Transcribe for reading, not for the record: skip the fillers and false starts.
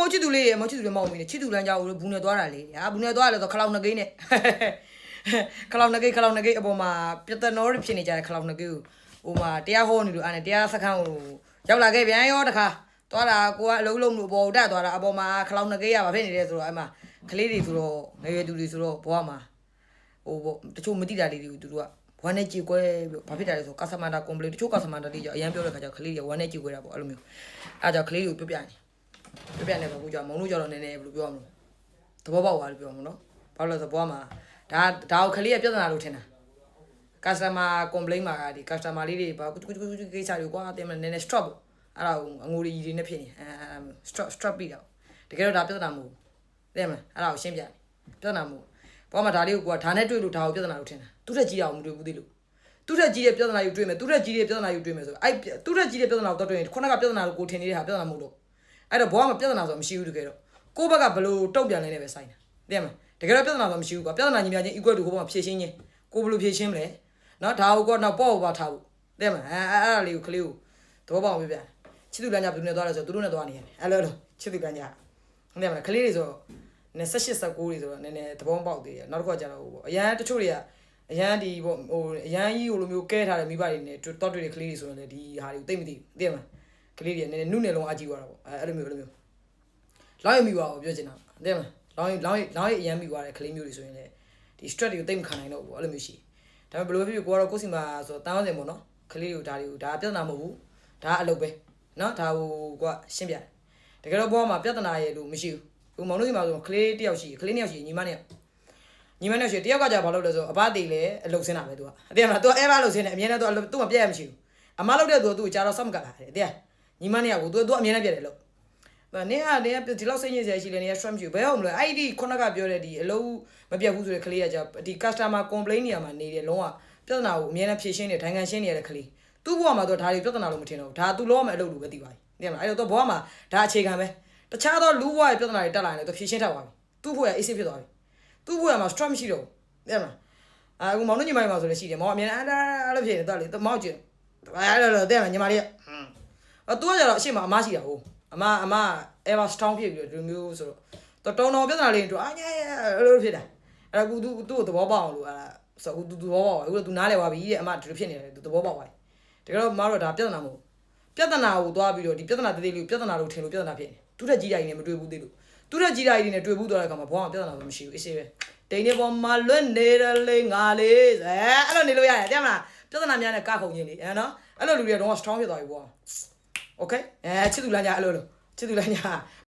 မိုးချစ်သူလေးမောင်မင်းချစ်သူလမ်းကြောင်းကိုဘူးနေသွားတာလေဟာဘူးနေသွားတယ်ဆိုခလောက်နှစ်ကိန်းနဲ့ခလောက်နှစ်ကိန်းအပေါ်မှာပြတ်တော်ဖြစ်နေကြတဲ့ခလောက်နှစ်ကိန်းကိုဟိုမှာတရားဟောနေလို့အဲ့တရားစခန်းကိုရောက်လာခဲ့ပြန်ရောတခါသွားတာကိုကအလုံးလုံးလို့ပေါ်တက်သွားတာအပေါ်မှာခလောက်နှစ်ကိန်းရပါဖြစ်နေတယ်ဆိုတော့အဲ့မှာကလေးတွေဆိုတော့ငယ်ရွယ်သူတွေဆိုတော့ဘဝမှာဟိုပေါ့တချို့မသိတာလေးတွေကိုသူတို့ကဝမ်းနဲ့ကြေကွဲပြီးဘာဖြစ်တာလဲဆိုကာစမန်တာကွန်ပလီတချို့ကာစမန်တာတွေကြောင့်အရန်ပြောတဲ့ခါကျကလေးတွေဝမ်းနဲ့ကြေကွဲတာပေါ့အဲ့လိုမျိုးအဲ့ကြောင့်ကလေးတွေကိုပြနေပါဘူးကြောင့်မောင်တို့ကြောင့်နည်းနည်းဘယ်လိုပြောရမလဲသဘောပေါက်သွားလို့ပြောမှာနော်ဘာလို့လဲဆိုဘွားမှာဒါကိုကလေးရပြဿနာလို့ထင်တာကာစတမာကွန်ပလိန်းမှာဒီကာစတမာလေးတွေဘာကုကိစ္စတွေကွာတင်မနည်းနည်း strap အဲ့ဒါအငိုရီတွေနဲ့ဖြစ်နေstrap ပြီးတော့တကယ်တော့ဒါပြဿနာမဟုတ်ဘူးသိမလားအဲ့ဒါကိုရှင်းပြတယ်ပြဿနာမဟုတ်ဘွားမှာဒါလေးကိုကဒါနဲ့တွေ့လို့ဒါကိုပြဿနာလို့ထင်တာသူ့ထက်ကြီးအောင်မတွေ့ဘူးသေးလို့သူ့ထက်ကြီးတဲ့ပြဿနာယူတွေ့မယ်သူ့ထက်ကြီးတဲ့ပြဿနာယူတွေ့မယ်ဆိုအဲ့သူ့ထက်ကြီးတဲ့ပြဿနာကိုတော့တွေ့ရင်ခုနကပြဿနာကိုထင်နေတဲ့ဟာပြဿနာမဟုတ်တော့အဲ့တော့ဘွားမှာပြဿနာဆိုမရှိဘူးတကယ်တော့ကိုယ့်ဘက်ကဘလို့တုတ်ပြန်နေနေပဲဆိုင်တာသိမလားတကယ်တော့ပြဿနာဆိုမရှိဘူးကွာပြဿနာညီမချင်း equal to ဟိုဘက်မှာဖြည့်ရှင်းချင်းကိုဘလို့ဖြည့်ရှင်းမလဲနော်ဒါကိုတော့ပေါ့ပါထားဖို့သိမလားအဲ့လေးကိုကလေးကိုသဘောပေါက်အောင်ပြချစ်သူလမ်းကြဘယ်သူနဲ့သွားလဲဆိုတော့သူတို့နဲ့သွားနေရတယ်အဲ့လိုချစ်သူလမ်းကြသိမလားကလေးတွေဆိုတော့28 19တွေဆိုတော့နည်းနည်းသဘောပေါက်သေးတယ်နောက်တစ်ခါကျတော့ဟိုပေါ့အရန်တချို့တွေကအရန်ဒီပေါ့ဟိုအရန်ကြီးဟိုလိုမျိုးကဲထားတဲ့မိဘတွေနဲ့တော့တွေ့တဲ့ကလေးတွေဆိုရင်လည်းဒီဟာတွေကိုသိမသိဘူးသိမလားကလေးတွေနည်းနည်းနုနယ်လုံးအကြည့်သွားတာပေါ့အဲ့လိုမျိုးလောက်ရမိပါအောင်ပြောချင်တာသိမလားလောင်းအရန်မိသွားတဲ့ကလေးမျိုးတွေဆိုရင်လည်းဒီ stress တွေကိုသိမခံနိုင်တော့ဘူးအဲ့လိုမျိုးရှိဒါပေမဲ့ဘယ်လိုဖြစ်ဖြစ်ကိုကတော့ကိုစီမာဆိုတော့တန်းအောင်စင်ပေါ့နော်ကလေးတွေကိုဒါပြဿနာမဟုတ်ဘူးဒါအလုပ်ပဲနော်ဒါဟိုကရှင်းပြတယ်တကယ်တော့ဘောမှာပြဿနာရဲ့လို့မရှိဘူးဟိုမောင်တို့စီမာဆိုကလေးတယောက်ရှိကလေး2ယောက်ရှိညီမ2ယောက်ရှိတယောက်ကကြာဘာလုပ်လဲဆိုအဘတေလည်းအလုပ်ဆင်းတာပဲသူကအသိမလားသူအဲဘာလုပ်ဆင်းတယ်အမြဲတမ်းသူမပြတ်ရမရှိဘူးအမလုပ်တဲ့သူကသူ့ကိုကြာတော့ဆက်မကလာတယ်တဲ့ညီမ2ယောက်ကိုသူအမြဲတမ်းပြတ်တယ်လို့နေဒီလောက်စိတ်ညစ်စရာရှိလေနေ stress ရှိဘယ်ဟုတ်မလဲအဲ့ဒီခုနကပြောတဲ့ဒီအလုံးမပြတ်ဘူးဆိုတဲ့ကလေးကကြာဒီ customer complaint နေရာမှာနေတယ်လုံးဝပြဿနာကိုအမြဲတမ်းဖြေရှင်းနေထိုင်ခံရှင်းနေရတဲ့ကလေးသူ့ဘဝမှာတော့ဒါတွေပြဿနာလို့မထင်တော့ဘူးဒါသူလုံးဝမအလုပ်လို့ပဲသိပါပြီသိမလားအဲ့တော့ဘဝမှာဒါအခြေခံပဲတခြားသောလူဘဝရဲ့ပြဿနာတွေတက်လာရင်လည်းသူဖြေရှင်းတတ်ပါပြီသူ့ဘဝရဲ့အေးဆေးဖြစ်သွားပြီသူ့ဘဝမှာ stress မရှိတော့ဘူးသိမလားအခုမောင်တို့ညီမတွေမှာဆိုလည်းရှိတယ်မောင်အမြဲတမ်းအဲ့လိုဖြစ်နေတော့လေမောင်ကျင်အဲ့လိုသိမလားညီမလေးကသူကကြတော့အရှိမအမရှိတာဟုတ်အမ ever strong ဖြစ်ပြီးတော့ဒီမျိုးဆိုတော့တော်ပြဿနာလေးတို့အားညအဲ့လိုဖြစ်တာအဲ့ဒါသူ့ကိုသဘောပေါက်အောင်လို့အဲ့ဒါဆိုသူသဘောပေါက်အခုသူနားလဲသွားပြီတဲ့အမဒီလိုဖြစ်နေတယ်သူသဘောပေါက်သွားပြီတကယ်တော့မတော့ဒါပြဿနာမဟုတ်ပြဿနာကိုသွားပြီးတော့ဒီပြဿနာသေးလေးပြဿနာလို့ထင်လို့ပြဿနာဖြစ်နေသူ့ထက်ကြီးတာကြီးနဲ့မတွေ့ဘူးသေးလို့သူ့ထက်ကြီးတာကြီးနဲ့တွေ့ဘူးသွားတဲ့အခါမှာဘောကပြဿနာမရှိဘူးအေးဆေးပဲတိန်နေပေါ်မှာလွတ်နေတယ်လေငါလေးအဲ့လိုနေလို့ရတယ်တဲ့မလားပြဿနာများနဲ့ကခုံချင်းလေနော်အဲ့လိုလူတွေကတော့ strong ဖြစ်သွားပြီဘော okay ချစ်သူလမ်းကြအဲ့လိုချစ်သူလမ်းကြ